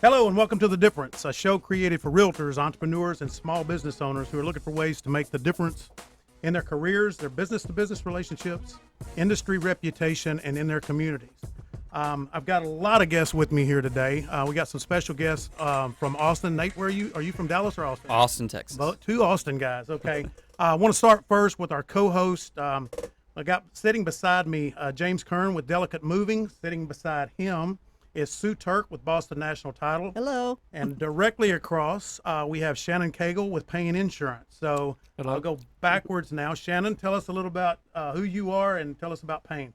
Hello and welcome to The Difference, a show created for realtors, entrepreneurs, and small business owners who are looking for ways to make the difference in their careers, their business-to-business relationships, industry reputation, and in their communities. I've got a lot of guests with me here today. We got some special guests from Austin. Nate, where are you? Are you from Dallas or Austin? Austin, Texas. Both, two Austin guys. Okay. I want to start first with our co-host. I got sitting beside me James Kern with Delicate Moving. Sitting beside him is Sue Turk with Boston National Title. Hello. And directly across, we have Shannon Cagle with Payne Insurance. So Hello. I'll go backwards now. Shannon, tell us a little about who you are and tell us about Payne.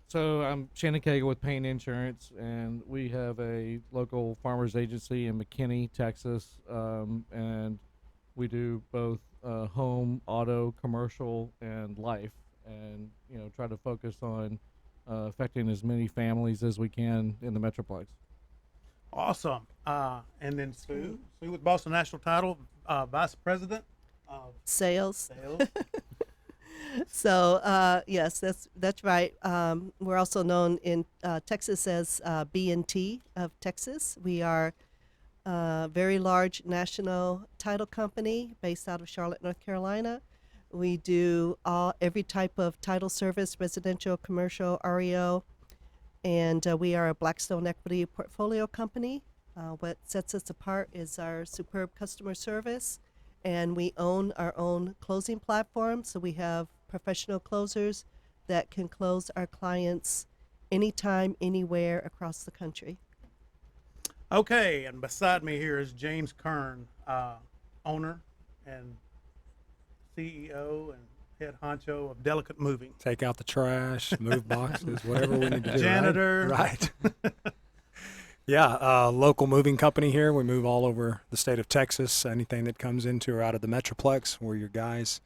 So I'm Shannon Cagle with Payne Insurance, and we have a local farmers agency in McKinney, Texas, and we do both home, auto, commercial, and life, and try to focus on affecting as many families as we can in the Metroplex. Awesome. And then Sue with Boston National Title, Vice President of Sales. Sales. So yes, that's right. We're also known in Texas as B&T of Texas. We are a very large national title company based out of Charlotte, North Carolina. We do every type of title service, residential, commercial, REO, and we are a Blackstone Equity portfolio company. What sets us apart is our superb customer service, and we own our own closing platform, so we have professional closers that can close our clients anytime, anywhere across the country. Okay, and beside me here is James Kern, owner and CEO and head honcho of Delicate Moving. Take out the trash, move boxes, whatever we need to do. Janitor. Right. Yeah, local moving company here. We move all over the state of Texas. Anything that comes into or out of the Metroplex, we're your guys.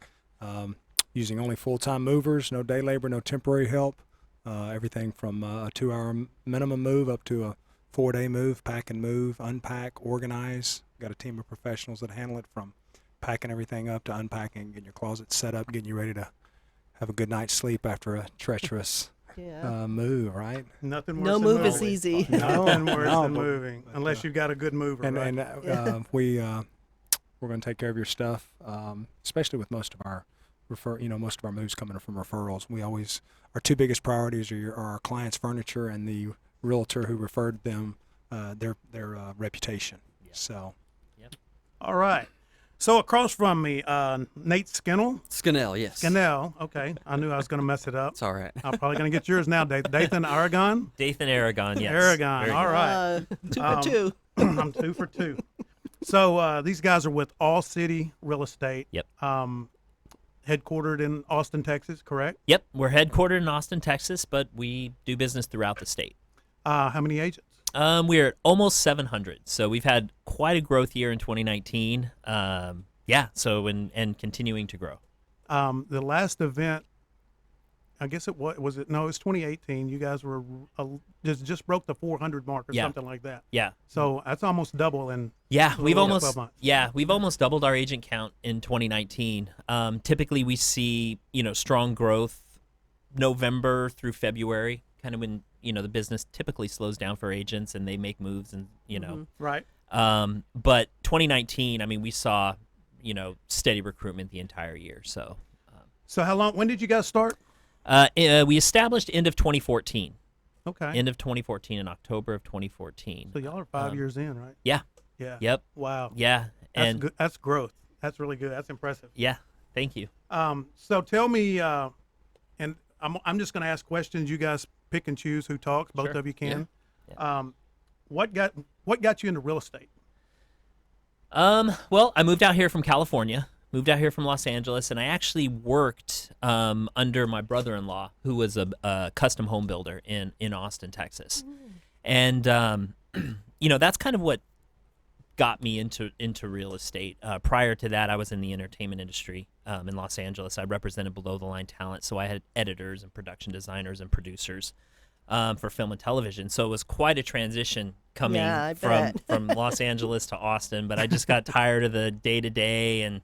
Using only full-time movers, no day labor, no temporary help. Everything from a 2-hour minimum move up to a 4-day move, pack and move, unpack, organize. Got a team of professionals that handle it from packing everything up to unpacking, getting your closet set up, getting you ready to have a good night's sleep after a treacherous move, right? Nothing worse No than move moving. is easy. Nothing worse No, than but- moving, unless you've got a good mover. And right? we're going to take care of your stuff, especially with most of our most of our moves coming from referrals. We always, our two biggest priorities are our clients' furniture and the realtor who referred them, their reputation. Yeah. So, All right. So across from me, Nate Skinnell. Scannell, yes. Skinnell. Okay, I knew I was going to mess it up. It's all right. I'm probably going to get yours now, Dathan Aragon. Dathan Aragon, yes. Aragon. Very All good. right. 2 for 2. I'm 2 for 2. So these guys are with All City Real Estate. Yep. Headquartered in Austin, Texas, correct? Yep, we're headquartered in Austin, Texas, but we do business throughout the state. How many agents? We're at almost 700, so we've had quite a growth year in 2019. And continuing to grow. The last event, I guess it was it? No, it was 2018. You guys were just broke the 400 mark or Yeah. something like that. Yeah, So that's almost double in yeah, a we've little over almost 12 months. we've almost doubled our agent count in 2019. Typically, we see strong growth November through February, kind of when the business typically slows down for agents and they make moves and right. But 2019, I mean, we saw steady recruitment the entire year. So So how long? When did you guys start? we established end of 2014. Okay. End of 2014 in October of 2014. So y'all are 5 years in, right? Yeah. Yeah. Yep. Wow. Yeah. That's And good. That's growth. That's really good. That's impressive. yeah, thank you. So tell me, and I'm just going to ask questions. You guys pick and choose who talks. Both Sure. of you can. Yeah. What got you into real estate? Well, I moved out here from California, moved out here from Los Angeles, and I actually worked under my brother-in-law, who was a custom home builder in Austin, Texas. And that's kind of what got me into real estate. Prior to that, I was in the entertainment industry in Los Angeles. I represented below the line talent, so I had editors and production designers and producers for film and television. So it was quite a transition coming Yeah, I from bet. from Los Angeles to Austin. But I just got tired of the day to day, and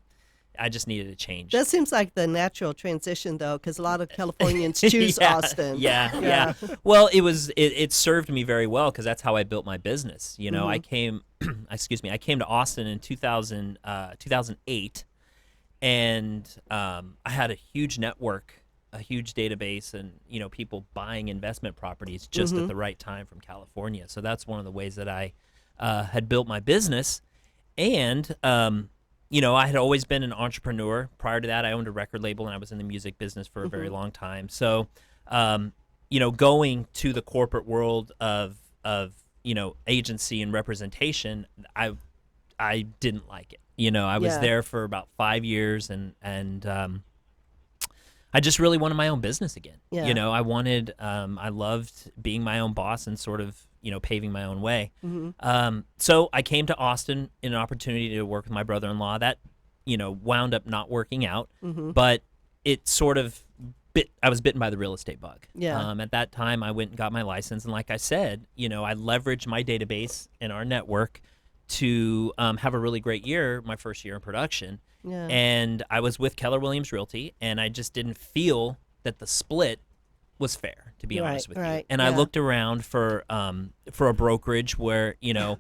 I just needed a change. That seems like the natural transition, though, because a lot of Californians choose Austin. Yeah. Well, it served me very well because that's how I built my business. You know, I came, I came to Austin in 2008, and I had a huge network, a huge database, and people buying investment properties just at the right time from California. So that's one of the ways that I had built my business, and I had always been an entrepreneur. Prior to that, I owned a record label, and I was in the music business for a very long time. So, going to the corporate world of agency and representation, I didn't like it. I was there for about 5 years, and I just really wanted my own business again. Yeah. I wanted, I loved being my own boss and sort of, paving my own way. So I came to Austin in an opportunity to work with my brother-in-law. That, wound up not working out, but it sort of I was bitten by the real estate bug. Yeah. At that time, I went and got my license, and like I said, I leveraged my database and our network to have a really great year, my first year in production. Yeah. And I was with Keller Williams Realty, and I just didn't feel that the split was fair, to be honest with you. And I looked around for a brokerage where, if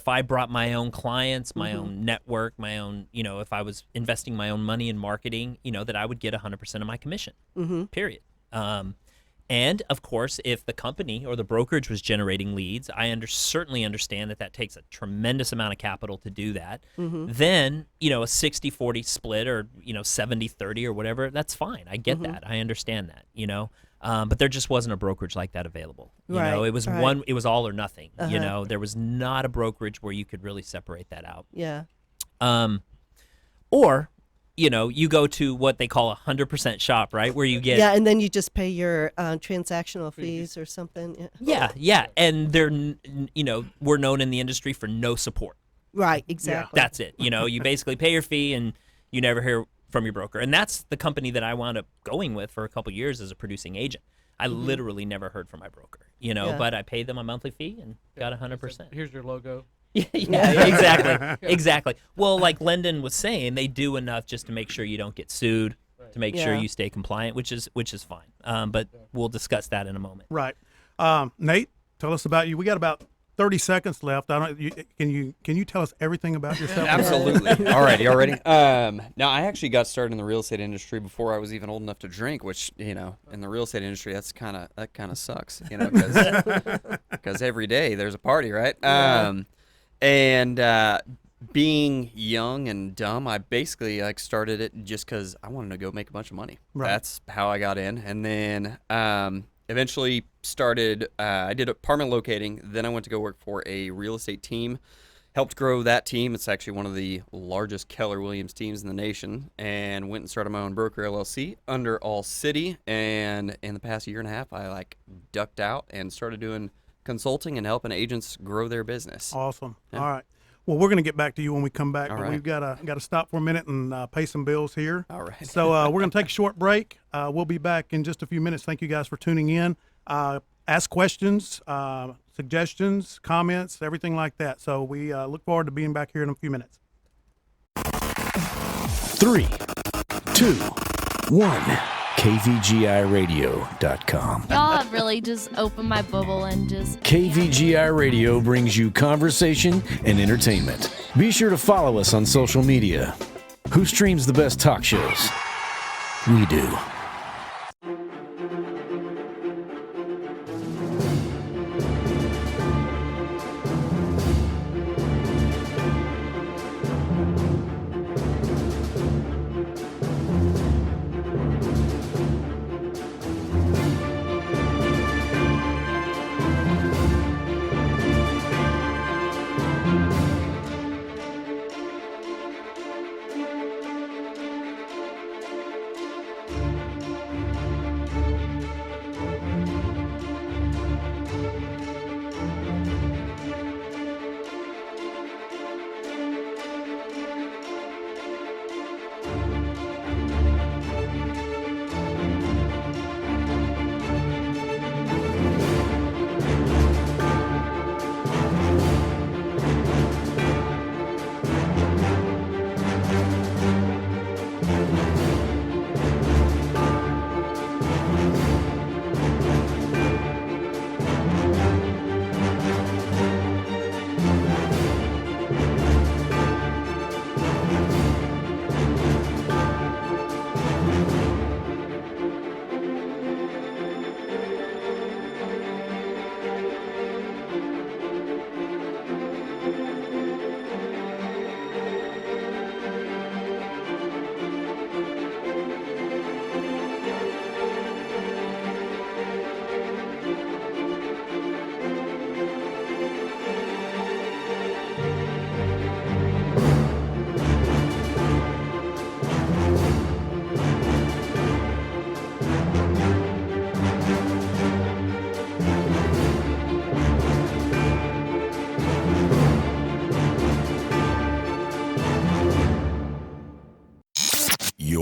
I brought my own clients, my own network, my own, if I was investing my own money in marketing, that I would get 100% of my commission, period. And of course, if the company or the brokerage was generating leads, I certainly understand that takes a tremendous amount of capital to do that. Then, a 60-40 split or, 70-30 or whatever, that's fine. I get that. I understand that, but there just wasn't a brokerage like that available. It was it was all or nothing. There was not a brokerage where you could really separate that out. Yeah. Or, you go to what they call 100% shop, right? Where you get... Yeah, and then you just pay your transactional fees or something. Yeah. And they're, we're known in the industry for no support. Right, exactly. That's it. You basically pay your fee and you never hear from your broker. And that's the company that I wound up going with for a couple years as a producing agent. I literally never heard from my broker, but I paid them a monthly fee and got 100%. Here's your logo. Yeah, exactly. Well, like Lyndon was saying, they do enough just to make sure you don't get sued, to make sure you stay compliant, which is fine. But we'll discuss that in a moment. Right. Nate, tell us about you. We got about 30 seconds left. Can you tell us everything about yourself? Absolutely. All right, you ready? Now, I actually got started in the real estate industry before I was even old enough to drink, which, in the real estate industry, that kind of sucks, because every day there's a party, right? Yeah. And being young and dumb, I basically started it just because I wanted to go make a bunch of money. Right. That's how I got in, and then eventually started. I did apartment locating. Then I went to go work for a real estate team. Helped grow that team. It's actually one of the largest Keller Williams teams in the nation, and went and started my own broker LLC under All City. And in the past year and a half, I ducked out and started doing consulting and helping agents grow their business. Awesome. Yeah. All right. Well, we're going to get back to you when we come back, All but right. we've got to stop for a minute and pay some bills here. All right. So we're going to take a short break. We'll be back in just a few minutes. Thank you guys for tuning in. Ask questions, suggestions, comments, everything like that. So we look forward to being back here in a few minutes. 3, 2, 1. KVGIRadio.com. Y'all have really just opened my bubble and just... KVGI Radio brings you conversation and entertainment. Be sure to follow us on social media. Who streams the best talk shows? We do.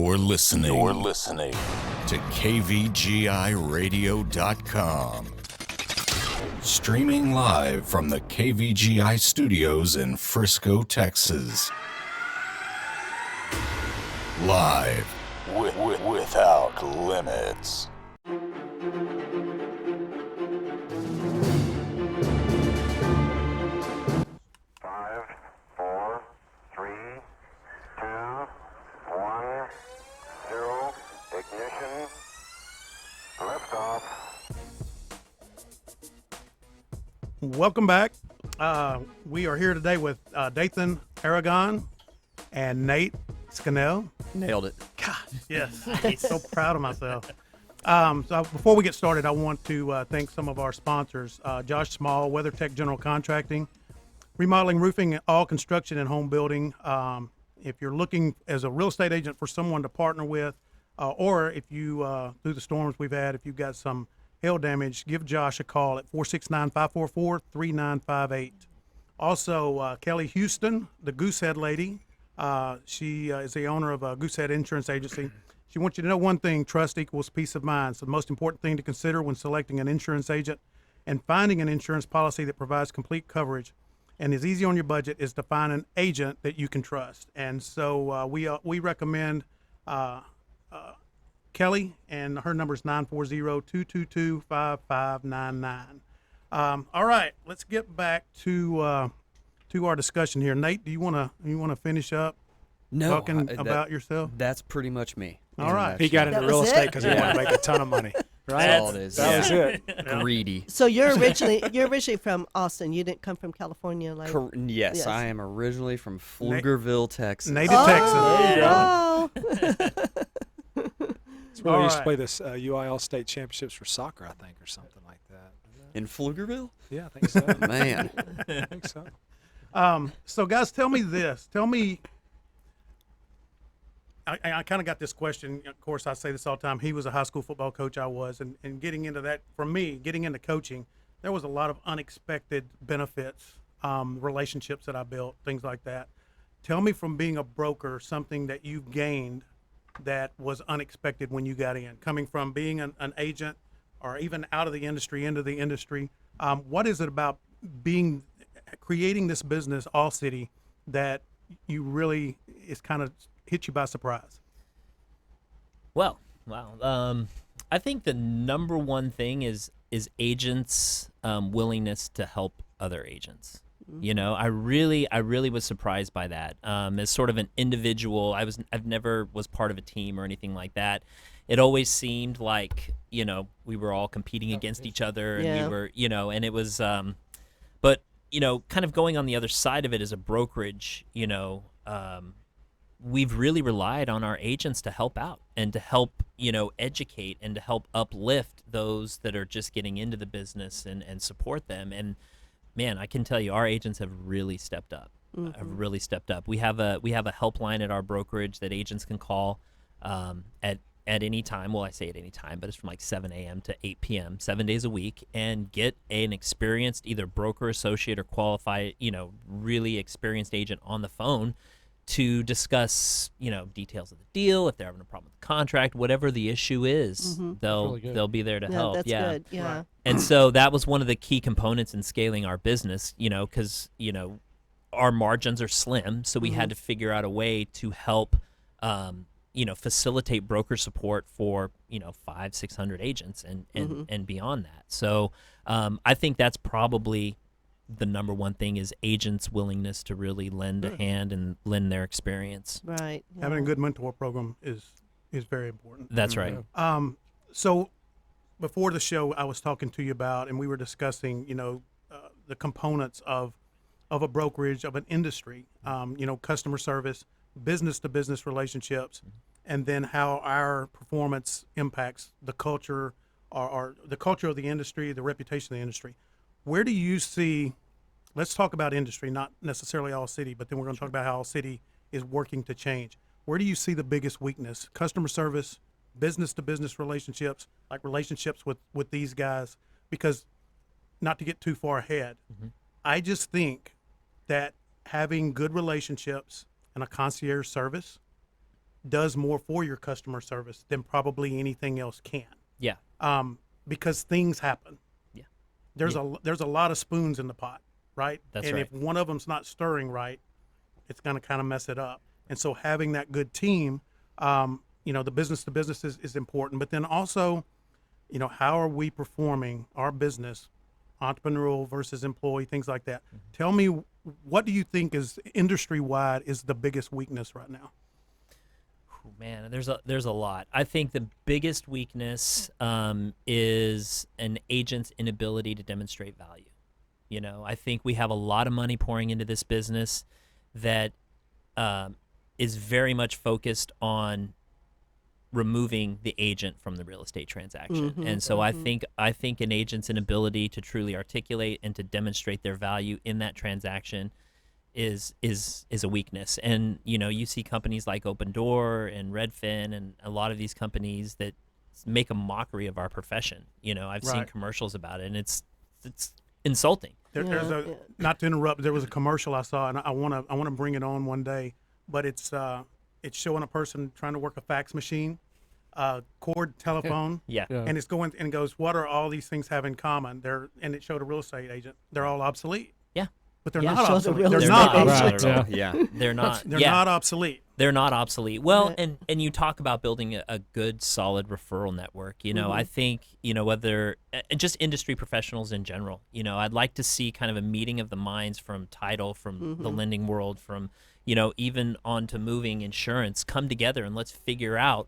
You're listening to KVGIRadio.com. Streaming live from the KVGI studios in Frisco, Texas. Live without limits. Five, four, three, two, one, zero, ignition, liftoff. Welcome back. We are here today with Dathan Aragon and Nate Scannell. Nailed it. God, yes. I'm so proud of myself. So before we get started, I want to thank some of our sponsors. Josh Small, WeatherTech General Contracting, remodeling, roofing, all construction and home building. If you're looking as a real estate agent for someone to partner with, or if you, through the storms we've had, if you've got some hail damage, give Josh a call at 469-544-3958. Also, Kelly Houston, the Goosehead lady. She is the owner of a Goosehead Insurance Agency. She wants you to know one thing: trust equals peace of mind. So the most important thing to consider when selecting an insurance agent and finding an insurance policy that provides complete coverage and is easy on your budget is to find an agent that you can trust. And so we recommend Kelly, and her number is 940-222-5599. All right, let's get back to our discussion here. Nate, do you want to finish up talking about yourself? That's pretty much me. All right. He got into That real was estate it? because he wanted to make a ton of money. Right? That's all it is. That was it. Greedy. So you're originally from Austin. You didn't come from California, like. Yes, Yes. I am originally from Pflugerville, Texas. Native Texas. Oh, It's where they used to All play this UI All-State Championships for soccer, I think, or something like that. In Pflugerville? Yeah, I think so. Man. I think so. So guys, tell me this. Tell me. I kind of got this question. Of course, I say this all the time. He was a high school football coach. I was, and getting into that, for me, getting into coaching, there was a lot of unexpected benefits, relationships that I built, things like that. Tell me, from being a broker, something that you gained that was unexpected when you got in, coming from being an agent or even out of the industry into the industry. What is it about creating this business, All City, that you really is kind of hit you by surprise? Well, wow. I think the number one thing is agents' willingness to help other agents. You know, I really was surprised by that. As sort of an individual, I've never was part of a team or anything like that. It always seemed like, you know, we were all competing against each other, and Yeah. we were, you know, and it was, but, you know, kind of going on the other side of it as a brokerage, you know, we've really relied on our agents to help out and to help, you know, educate and to help uplift those that are just getting into the business and support them. And man, I can tell you, our agents have really stepped up. Have really stepped up. We have a helpline at our brokerage that agents can call at any time. Well, I say at any time, but it's from like 7 a.m. to 8 p.m. 7 days a week, and get an experienced either broker, associate, or qualified, you know, really experienced agent on the phone to discuss, you know, details of the deal. If they're having a problem with the contract, whatever the issue is, really good. they'll be there to yeah, help. that's good. Yeah. Right. And so that was one of the key components in scaling our business, you know, because, you know, our margins are slim. So we had to figure out a way to help, you know, facilitate broker support for, you know, 500-600 agents and beyond that. So I think that's probably the number one thing, is agents' willingness to really lend a hand and lend their experience. Right. Yeah. Having a good mentor program is very important. That's right. So before the show, I was talking to you about, and we were discussing, you know, the components of a brokerage, of an industry, you know, customer service, business to business relationships, and then how our performance impacts the culture or the culture of the industry, the reputation of the industry. Where do you see, let's talk about industry, not necessarily All City, but then we're going to talk about how All City is working to change. Where do you see the biggest weakness? Customer service, business to business relationships, like relationships with these guys, because not to get too far ahead, I just think that having good relationships and a concierge service does more for your customer service than probably anything else can. Yeah. Because things happen. Yeah. There's a lot of spoons in the pot, right? That's and right. if one of them's not stirring right, it's going to kind of mess it up. And so having that good team, the business to business is important, but then also, how are we performing our business, entrepreneurial versus employee, things like that. Tell me, what do you think is industry wide is the biggest weakness right now? Oh, man, there's a lot. I think the biggest weakness is an agent's inability to demonstrate value. I think we have a lot of money pouring into this business that is very much focused on removing the agent from the real estate transaction. And so I think an agent's inability to truly articulate and to demonstrate their value in that transaction is a weakness. And you see companies like Open Door and Redfin and a lot of these companies that make a mockery of our profession. I've seen commercials about it, and it's insulting. There's not to interrupt, there was a commercial I saw, and I want to bring it on one day, but it's showing a person trying to work a fax machine, cord telephone, and it's going and it goes, what are all these things have in common? And it showed a real estate agent. They're all obsolete. Yeah. But they're Yeah, not shows a obsolete. real They're estate not agent. obsolete. Yeah. They're not. They're yeah. not obsolete. They're not obsolete. Well, Yeah. and you talk about building a good, solid referral network. I think, whether just industry professionals in general, I'd like to see kind of a meeting of the minds from title, from the lending world, from, even on to moving insurance, come together and let's figure out,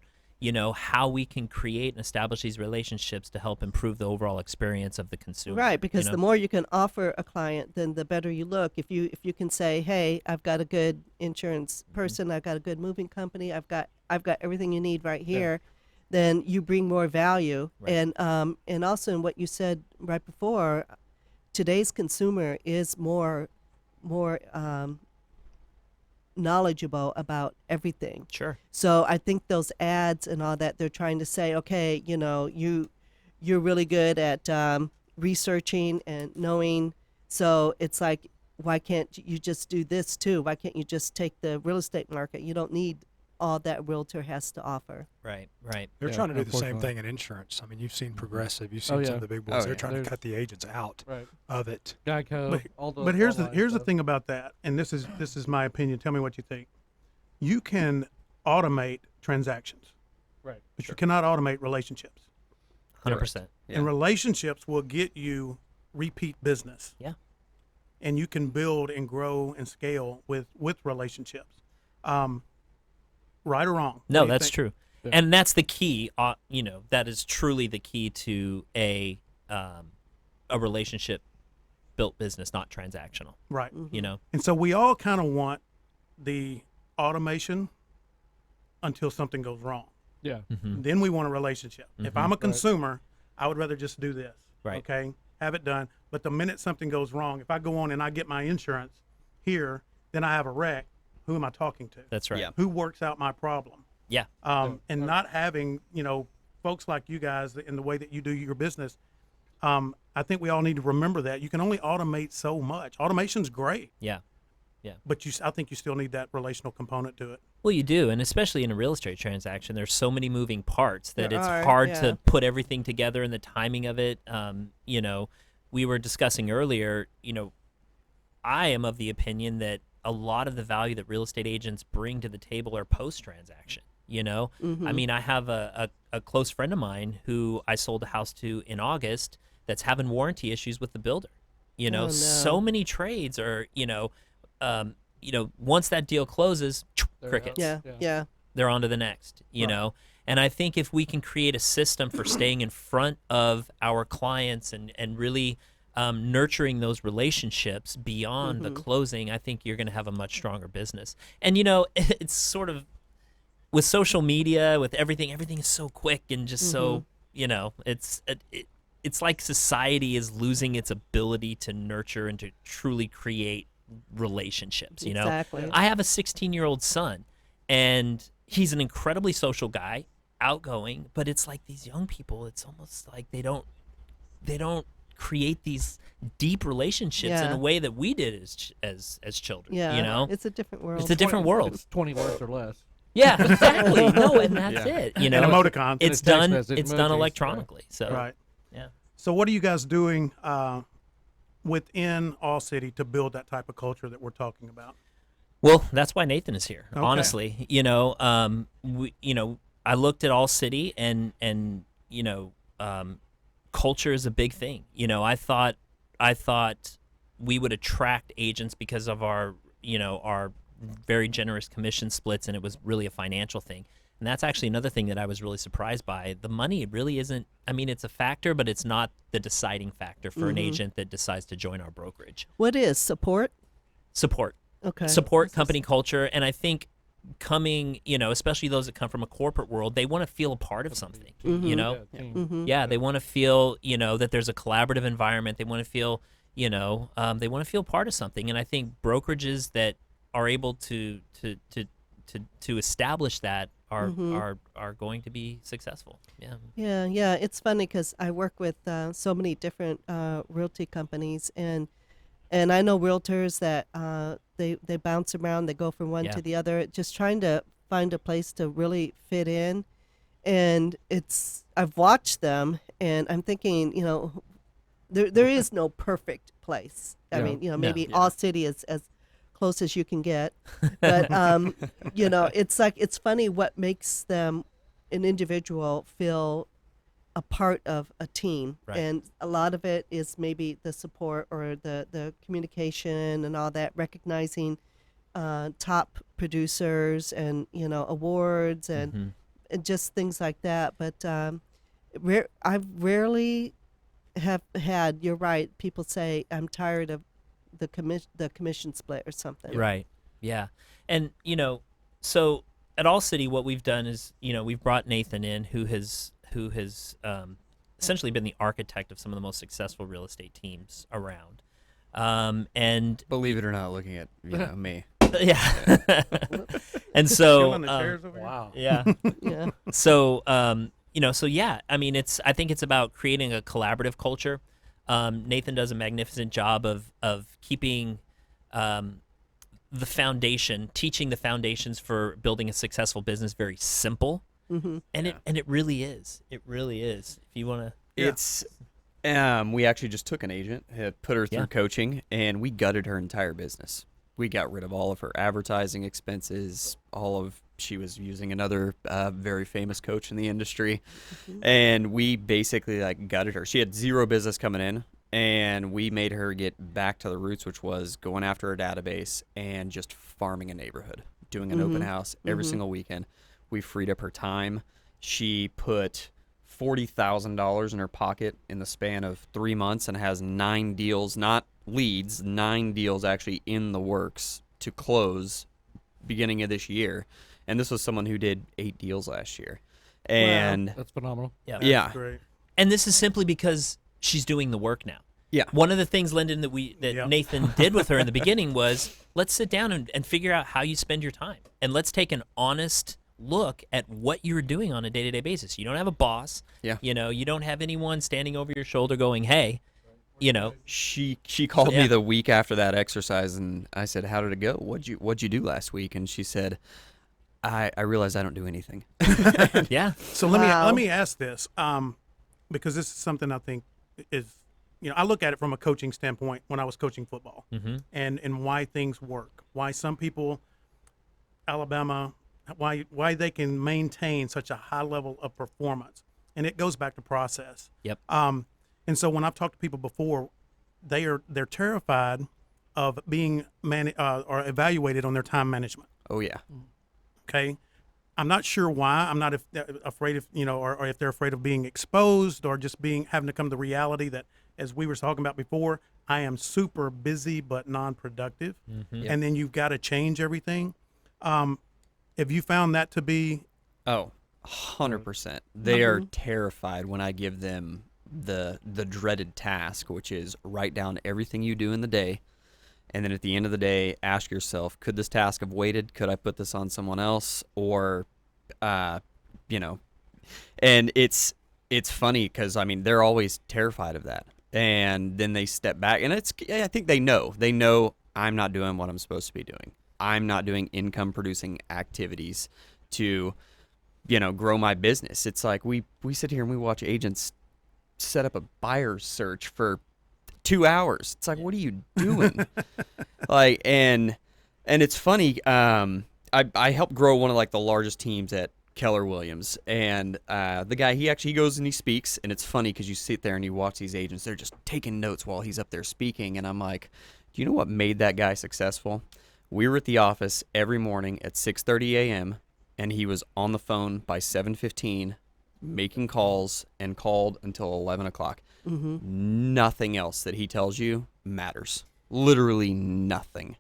how we can create and establish these relationships to help improve the overall experience of the consumer. Right, because the more you can offer a client, then the better you look. If you can say, "Hey, I've got a good insurance person, I've got a good moving company, I've got everything you need right here," then you bring more value. Right. And also in what you said right before, today's consumer is more knowledgeable about everything. Sure. So I think those ads and all that, they're trying to say, okay, you're really good at researching and knowing. So it's like, why can't you just do this too? Why can't you just take the real estate market? You don't need all that realtor has to offer. Right. They're Yeah, trying to do the same unfortunately. thing in insurance. I mean, you've seen Progressive, you've seen some yeah. of the big boys. Oh, They're yeah. trying to There's- cut the agents out Right. of it. Geico. But here's all the that stuff. thing about that, and this is my opinion. Tell me what you think. You can automate transactions, Right. but you cannot automate relationships. 100%. Yeah. And relationships will get you repeat business. Yeah. And you can build and grow and scale with relationships. Right or wrong? No, What do you that's think? true. Yeah. And that's the key, that is truly the key to a relationship built business, not transactional, Right. And so we all kind of want the automation until something goes wrong. Yeah. Then we want a relationship. If I'm a consumer, I would rather just do this. Right. Okay. Have it done. But the minute something goes wrong, if I go on and I get my insurance here, then I have a wreck. Who am I talking to? That's right. Yeah. Who works out my problem? Yeah. And not having, folks like you guys in the way that you do your business. I think we all need to remember that you can only automate so much. Automation's great, Yeah. but I think you still need that relational component to it. Well, you do, and especially in a real estate transaction, there's so many moving parts that There it's are, hard yeah. to put everything together and the timing of it. We were discussing earlier, I am of the opinion that a lot of the value that real estate agents bring to the table are post-transaction. I mean, I have a close friend of mine who I sold a house to in August that's having warranty issues with the builder. no. So many trades are, once that deal closes, They're crickets. out. Yeah. They're on to the next, you know? And I think if we can create a system for staying in front of our clients and really nurturing those relationships beyond the closing, I think you're going to have a much stronger business. And, it's sort of with social media, with everything is so quick and just so, it's like society is losing its ability to nurture and to truly create relationships, Exactly. I have a 16-year-old son, and he's an incredibly social guy, outgoing, but it's like these young people, it's almost like they don't create these deep relationships in Yeah. a way that we did as children. Yeah. It's a different world. It's a different world. It's 20 words or less. Yeah, exactly. No, and that's Yeah. it. You And know, emoticons. it's text done. message, It's done emojis, electronically. So Right. yeah. So what are you guys doing within All City to build that type of culture that we're talking about? Well, that's why Nathan is here. Okay. Honestly, I looked at All City, and culture is a big thing. I thought we would attract agents because of our very generous commission splits, and it was really a financial thing. And that's actually another thing that I was really surprised by. The money really isn't. I mean, it's a factor, but it's not the deciding factor for an agent that decides to join our brokerage. What is support? Support. Okay. Support, company culture, and I think coming, especially those that come from a corporate world, they want to feel a part of something. Yeah, team. Yeah, they want to feel, that there's a collaborative environment. They want to feel, they want to feel part of something. And I think brokerages that are able to establish that are going to be successful. Yeah. Yeah. It's funny because I work with so many different realty companies, and I know realtors that they bounce around, they go from one Yeah. to the other, just trying to find a place to really fit in. And I've watched them, and I'm thinking, there is no perfect place. I Yeah. mean, No. maybe Yeah. All City is as close as you can get, but it's funny what makes them, an individual, feel a part of a team. Right. And a lot of it is maybe the support or the communication and all that, recognizing top producers and awards and just things like that. But I've rarely have had, you're right, people say, I'm tired of the commission split or something. Right. Yeah. And, so at All City, what we've done is, we've brought Nathan in, who has essentially been the architect of some of the most successful real estate teams around. And Believe it or not, looking at me. yeah. And so, Killing the chairs over here? Wow. yeah. Yeah. So, so yeah, I mean, I think it's about creating a collaborative culture. Nathan does a magnificent job of keeping the foundation, teaching the foundations for building a successful business very simple. Mm-hmm. And it really is. It really is. If you want to. It's we actually just took an agent, had put her through Yeah. coaching, and we gutted her entire business. We got rid of all of her advertising expenses, she was using another very famous coach in the industry, and we basically gutted her. She had zero business coming in, and we made her get back to the roots, which was going after her database and just farming a neighborhood, doing an open house every single weekend. We freed up her time. She put $40,000 in her pocket in the span of 3 months and has 9 deals, not leads, 9 deals actually in the works to close beginning of this year. And this was someone who did 8 deals last year. And That's phenomenal. Yeah. yeah, Great. And this is simply because she's doing the work now. Yeah. One of the things, Lyndon, that Yep. Nathan did with her in the beginning was, let's sit down and figure out how you spend your time. And let's take an honest look at what you're doing on a day-to-day basis. You don't have a boss. Yeah. You don't have anyone standing over your shoulder going, hey, she called Yeah. me the week after that exercise, and I said, "How did it go? What'd you do last week?" And she said, I realized I don't do anything. yeah. So Wow. let me ask this, because this is something I think is, I look at it from a coaching standpoint when I was coaching football, and why things work, why some people, Alabama, why they can maintain such a high level of performance, and it goes back to process. Yep. And so when I've talked to people before, they're terrified of being or evaluated on their time management. Oh yeah. Okay. I'm not sure why. I'm not afraid of, or if they're afraid of being exposed or just having to come to the reality that, as we were talking about before, I am super busy but non-productive. And then you've got to change everything. Have you found that to be? Oh, 100%. They are terrified when I give them the dreaded task, which is write down everything you do in the day. And then at the end of the day, ask yourself, could this task have waited? Could I put this on someone else? Or, and it's funny because, they're always terrified of that. And then they step back, and I think they know I'm not doing what I'm supposed to be doing. I'm not doing income producing activities to, grow my business. It's like we sit here and we watch agents set up a buyer search for 2 hours. It's like, what are you doing? And it's funny. I helped grow one of like the largest teams at Keller Williams, and the guy, he goes and he speaks, and it's funny because you sit there and you watch these agents, they're just taking notes while he's up there speaking, and I'm like, do you know what made that guy successful? We were at the office every morning at 6:30 a.m., and he was on the phone by 7:15, making calls, and called until 11 o'clock. Nothing else that he tells you matters. Literally nothing.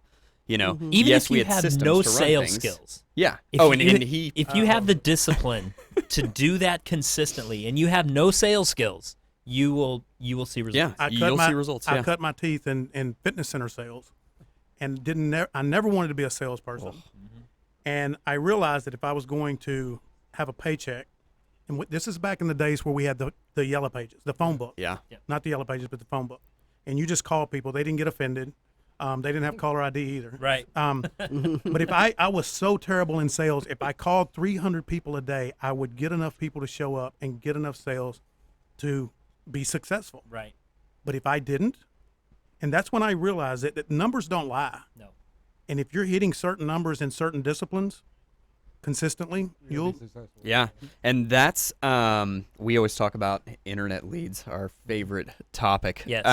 Even yes, if we you had have systems no to run sales things. skills. Yeah. If you have the discipline to do that consistently, and you have no sales skills, you will see results. Yeah, you'll see results. I Yeah. cut my teeth in fitness center sales, and I never wanted to be a salesperson. And I realized that if I was going to have a paycheck, and this is back in the days where we had the yellow pages, the phone book. Yeah. Not the yellow pages, but the phone book. And you just call people. They didn't get offended. They didn't have caller ID either. Right. But if I was so terrible in sales, if I called 300 people a day, I would get enough people to show up and get enough sales to be successful. Right. But if I didn't, and that's when I realized that numbers don't lie. No. And if you're hitting certain numbers in certain disciplines consistently, you'll. Yeah, and that's we always talk about internet leads, our favorite topic. Yes.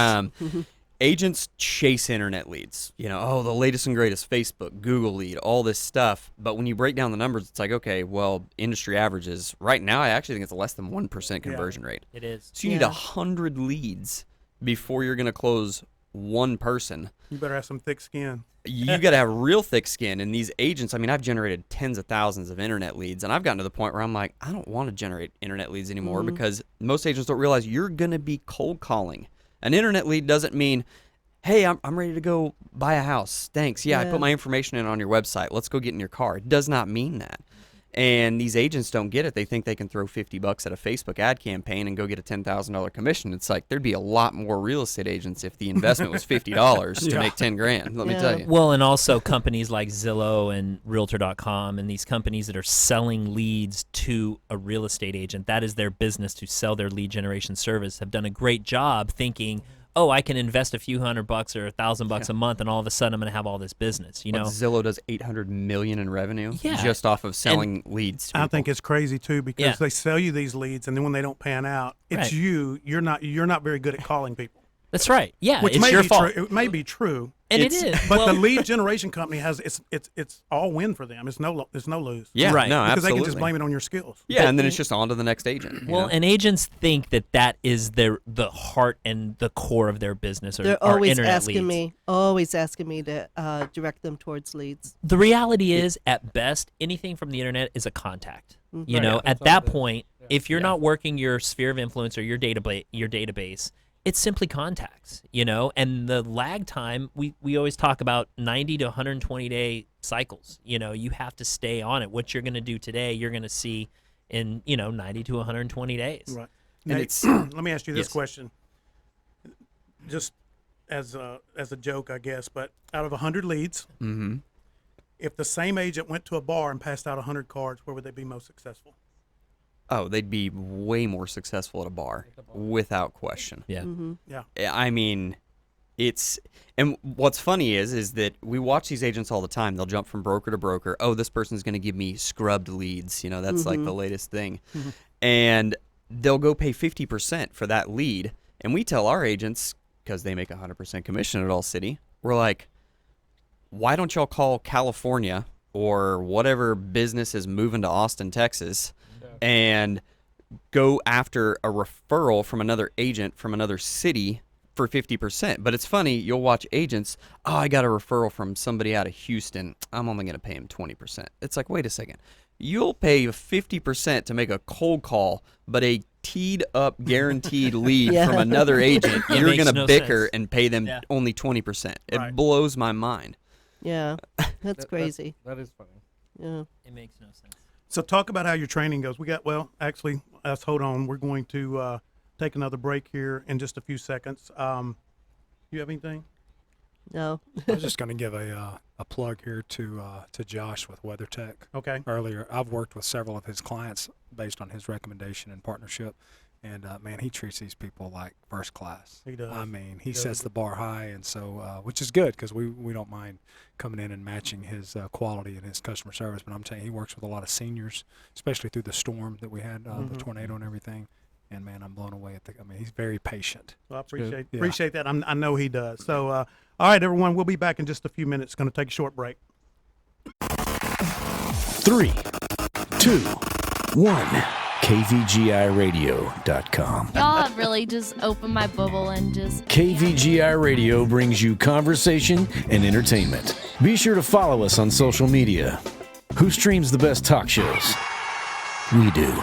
Agents chase internet leads. The latest and greatest, Facebook, Google lead, all this stuff. But when you break down the numbers, it's like, okay, well, industry averages right now, I actually think it's less than 1% conversion rate. It is. So you need 100 leads before you're going to close one person. You better have some thick skin. You got to have real thick skin. And these agents, I've generated tens of thousands of internet leads, and I've gotten to the point where I'm like, I don't want to generate internet leads anymore because most agents don't realize you're going to be cold calling. An internet lead doesn't mean, hey, I'm ready to go buy a house. Thanks. Yeah, I put my information in on your website. Let's go get in your car. It does not mean that. And these agents don't get it. They think they can throw $50 at a Facebook ad campaign and go get a $10,000 commission. It's like there'd be a lot more real estate agents if the investment was $50 to make 10 grand. Let me tell you. Well, and also companies like Zillow and Realtor.com and these companies that are selling leads to a real estate agent, that is their business, to sell their lead generation service, have done a great job thinking, oh, I can invest a few $100 or $1,000 a month, and all of a sudden I'm going to have all this business. But Zillow does $800 million in revenue Yeah. just off of selling leads. To I people. think it's crazy too because Yeah. they sell you these leads, and then when they don't pan out, it's Right. you're not very good at calling people. That's right. Yeah, Which it's may your be fault. true. It may be true. And It's- it is. But well, the lead generation company has it's all win for them. It's no lose. Yeah, Right. no, Because absolutely. they can just blame it on your skills. Yeah, and then it's just on to the next agent. you well, know? and agents think that is the heart and the core of their business. Or They're are always internet asking leads. me to direct them towards leads. The reality is, at best, anything from the internet is a contact. You Right. know, Yeah, at that's that all it is. point, if you're not working your sphere of influence or your database, it's simply contacts. And the lag time, we always talk about 90 to 120 day cycles. You have to stay on it. What you're going to do today, you're going to see in 90 to 120 days. Right. And Nate, it's- let me ask you this Yes. question, just as a joke, I guess. But out of 100 leads, if the same agent went to a bar and passed out 100 cards, where would they be most successful? Oh, they'd be way more successful at a bar, without question. Yeah. Yeah. I mean, and what's funny is that we watch these agents all the time. They'll jump from broker to broker. Oh, this person's going to give me scrubbed leads. That's like the latest thing. And they'll go pay 50% for that lead. And we tell our agents, because they make 100% commission at All City, we're like, why don't y'all call California or whatever business is moving to Austin, Texas, and go after a referral from another agent from another city for 50%. But it's funny, you'll watch agents, oh, I got a referral from somebody out of Houston. I'm only going to pay him 20%. It's like, wait a second. You'll pay 50% to make a cold call, but a teed up guaranteed lead Yeah. from another agent, It you're makes going to no bicker sense. and pay them Yeah. only 20%. It Right. blows my mind. Yeah, that's crazy. That is funny. Yeah. It makes no sense. So talk about how your training goes. Actually, let's hold on. We're going to take another break here in just a few seconds. You have anything? No. I was just going to give a a plug here to Josh with WeatherTech. Okay. Earlier, I've worked with several of his clients based on his recommendation and partnership, and man, he treats these people like first class. He does. I mean, he does. sets the bar high, and so which is good because we don't mind coming in and matching his quality and his customer service. But I'm telling you, he works with a lot of seniors, especially through the storm that we had, the tornado and everything. And man, I'm blown away at I mean, he's very patient. Well, I good. appreciate that. I know he does. So, all right, everyone, we'll be back in just a few minutes. Going to take a short break. 3, 2, 1. KVGIRadio.com. Y'all have really just opened my bubble and just. KVGI Radio brings you conversation and entertainment. Be sure to follow us on social media. Who streams the best talk shows? We do.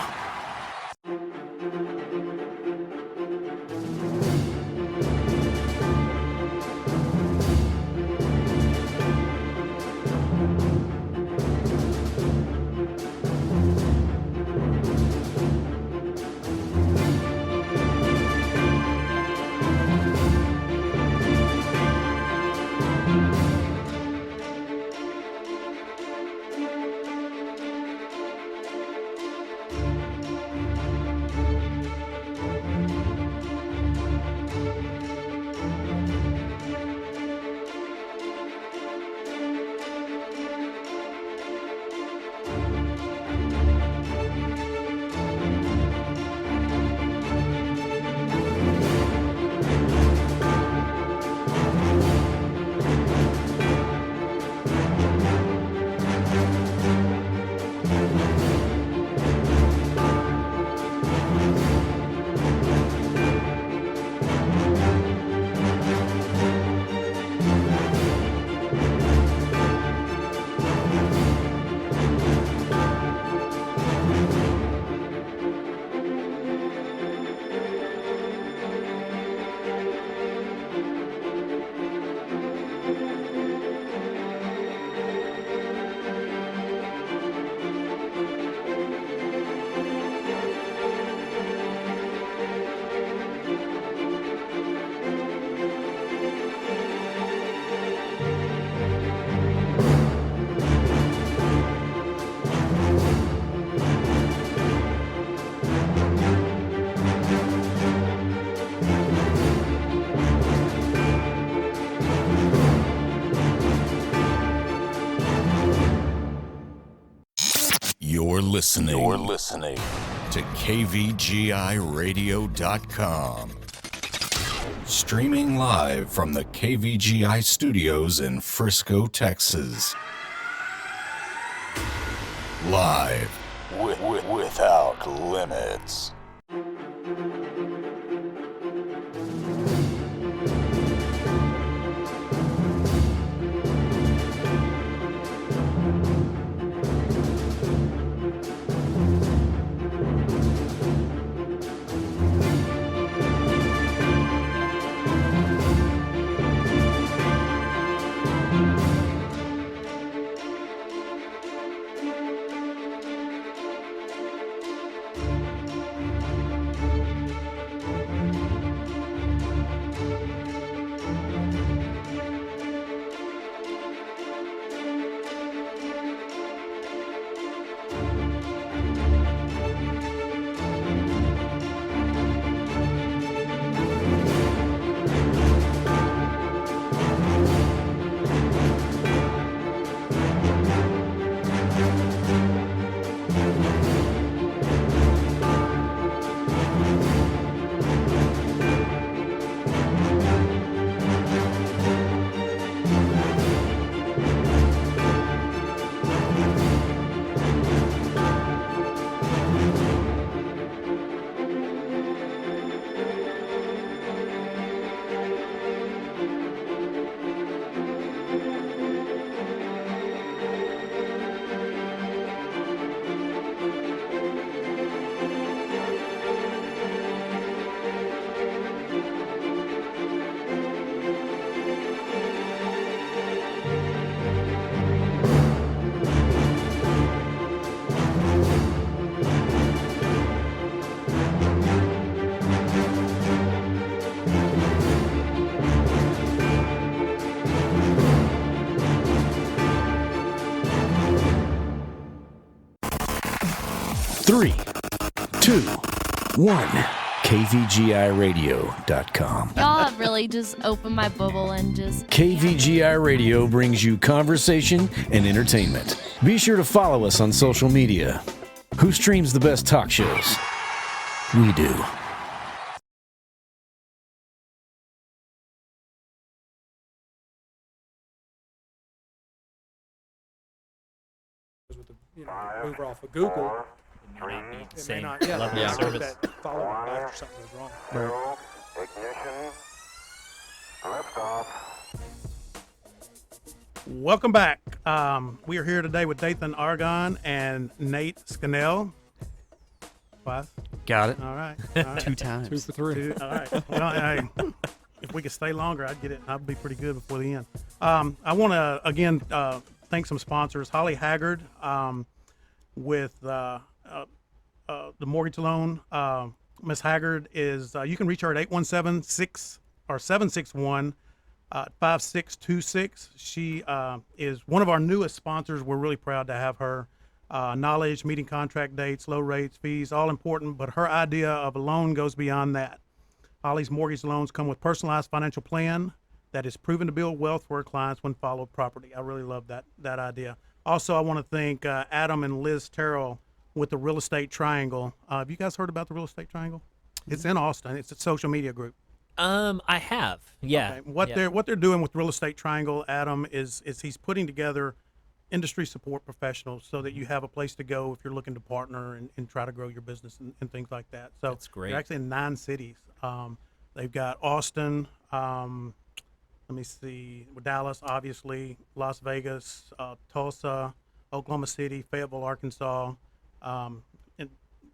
You're listening to KVGIRadio.com. Streaming live from the KVGI studios in Frisco, Texas. Live without limits. 3, 2, 1. KVGIRadio.com. Y'all have really just opened my bubble and just. KVGI Radio brings you conversation and entertainment. Be sure to follow us on social media. Who streams the best talk shows? We do. With the mover off of Google, it may Same not. level Yeah, of service. that follow after something goes wrong. Zero, ignition, liftoff. Welcome back. We are here today with Dathan Argon and Nate Scannell. Twice. Got it. All right. All right. 2 times. 2 for 3. All right. Well, hey, if we could stay longer, I'd get it. I'd be pretty good before the end. I want to again thank some sponsors. Holly Haggard with the mortgage loan. Miss Haggard is. You can reach her at 817-5626. She is one of our newest sponsors. We're really proud to have her. Knowledge, meeting contract dates, low rates, fees, all important, but her idea of a loan goes beyond that. Holly's mortgage loans come with personalized financial plan that is proven to build wealth for her clients when followed properly. I really love that idea. Also, I want to thank Adam and Liz Terrell with the Real Estate Triangle. Have you guys heard about the Real Estate Triangle? It's in Austin. It's a social media group. I have. Yeah. Okay. What they're doing with Real Estate Triangle, Adam, is he's putting together industry support professionals so that you have a place to go if you're looking to partner and try to grow your business and things like that. So That's great. They're actually in 9 cities. They've got Austin, let me see, Dallas, obviously, Las Vegas, Tulsa, Oklahoma City, Fayetteville, Arkansas, and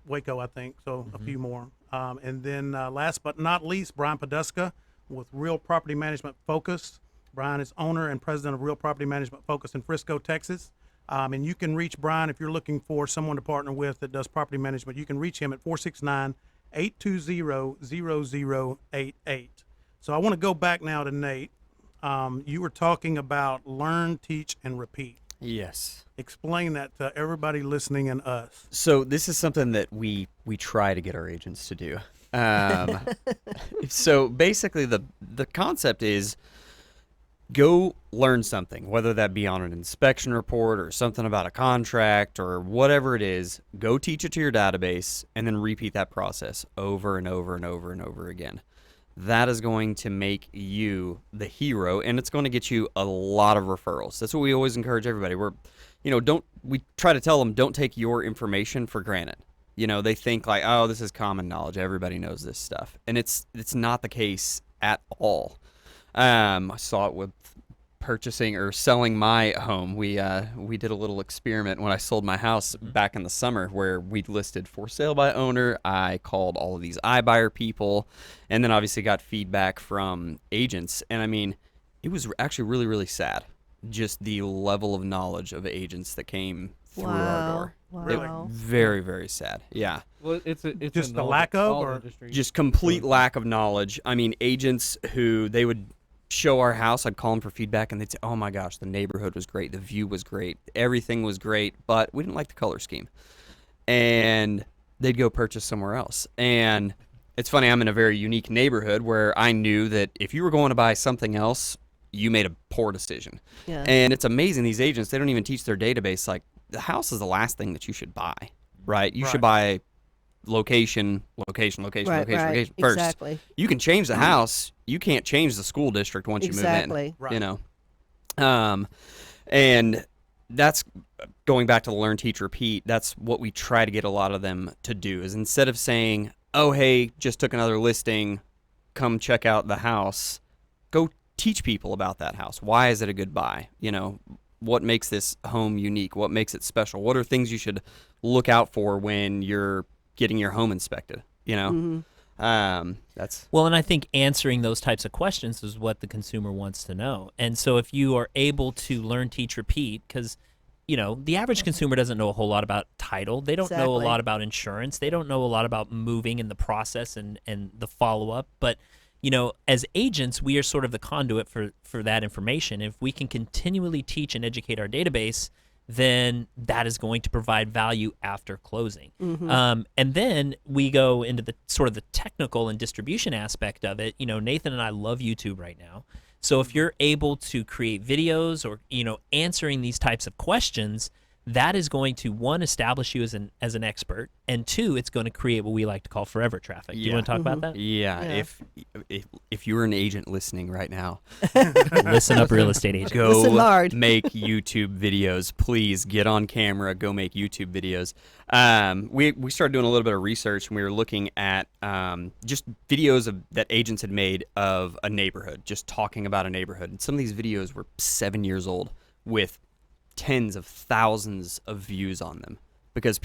Waco, I think. So a few more. And then last but not least, Brian Poduska with Real Property Management Focus. Brian is owner and president of Real Property Management Focus in Frisco, Texas. And you can reach Brian if you're looking for someone to partner with that does property management. You can reach him at 469-820-0088. So I want to go back now to Nate. You were talking about learn, teach, and repeat. Yes. Explain that to everybody listening and us. So this is something that we try to get our agents to do. So basically the concept is go learn something, whether that be on an inspection report or something about a contract or whatever it is. Go teach it to your database and then repeat that process over and over and over and over again. That is going to make you the hero, and it's going to get you a lot of referrals. That's what we always encourage everybody. We try to tell them, don't take your information for granted. They think like, oh, this is common knowledge. Everybody knows this stuff. And it's not the case at all. I saw it with purchasing or selling my home. We did a little experiment when I sold my house back in the summer where we listed for sale by owner. I called all of these iBuyer people and then obviously got feedback from agents. And I mean, it was actually really, really sad. Just the level of knowledge of agents that came through our door. Wow. Very, very sad. Yeah. Well, it's Just in the all- lack of, all or industries. Just complete lack of knowledge. I mean, agents who they would show our house, I'd call them for feedback and they'd say, oh my gosh, the neighborhood was great, the view was great, everything was great, but we didn't like the color scheme. And they'd go purchase somewhere else. And it's funny, I'm in a very unique neighborhood where I knew that if you were going to buy something else, you made a poor decision. Yeah. And it's amazing, these agents, they don't even teach their database, like, the house is the last thing that you should buy, right? You should buy location Right, first. exactly. You can change the house. You can't change the school district once Exactly. you move in. And that's going back to the learn, teach, repeat. That's what we try to get a lot of them to do is instead of saying, oh, hey, just took another listing, come check out the house, go teach people about that house. Why is it a good buy? What makes this home unique? What makes it special? What are things you should look out for when you're getting your home inspected? That's Well, and I think answering those types of questions is what the consumer wants to know. And so if you are able to learn, teach, repeat, because the average consumer doesn't know a whole lot about title. They don't know a Exactly. lot about insurance. They don't know a lot about moving and the process and the follow-up. But, as agents, we are sort of the conduit for that information. If we can continually teach and educate our database, then that is going to provide value after closing. And then we go into the sort of the technical and distribution aspect of it. You know, Nathan and I love YouTube right now. So if you're able to create videos or, you know, answering these types of questions, that is going to, one, establish you as an expert, and two, it's going to create what we like to call forever traffic. Do you want to talk about that? Yeah. If you're an agent listening right now, Listen up, real estate agent. go Listen hard. make YouTube videos. Please get on camera. Go make YouTube videos. We started doing a little bit of research, and we were looking at just videos that agents had made of a neighborhood, just talking about a neighborhood. And some of these videos were 7 years old with tens of thousands of views on them, because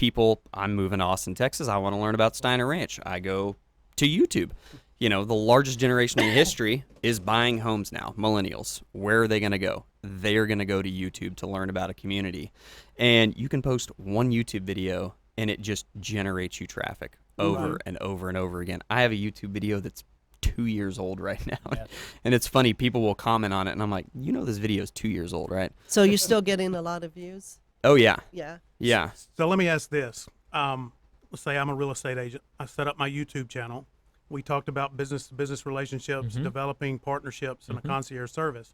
I'm moving to Austin, Texas. I want to learn about Steiner Ranch. I go to YouTube. You know, the largest generation in history is buying homes now. Millennials. Where are they going to go? They are going to go to YouTube to learn about a community. And you can post one YouTube video and it just generates you traffic over and over and over again. I have a YouTube video that's 2 years old right now. And it's funny, people will comment on it and I'm like, you know, this video is 2 years old, right? So you're still getting a lot of views? Oh yeah. Yeah. Yeah. So let me ask this. Let's say I'm a real estate agent. I set up my YouTube channel. We talked about business-to-business relationships, developing partnerships, and a concierge service.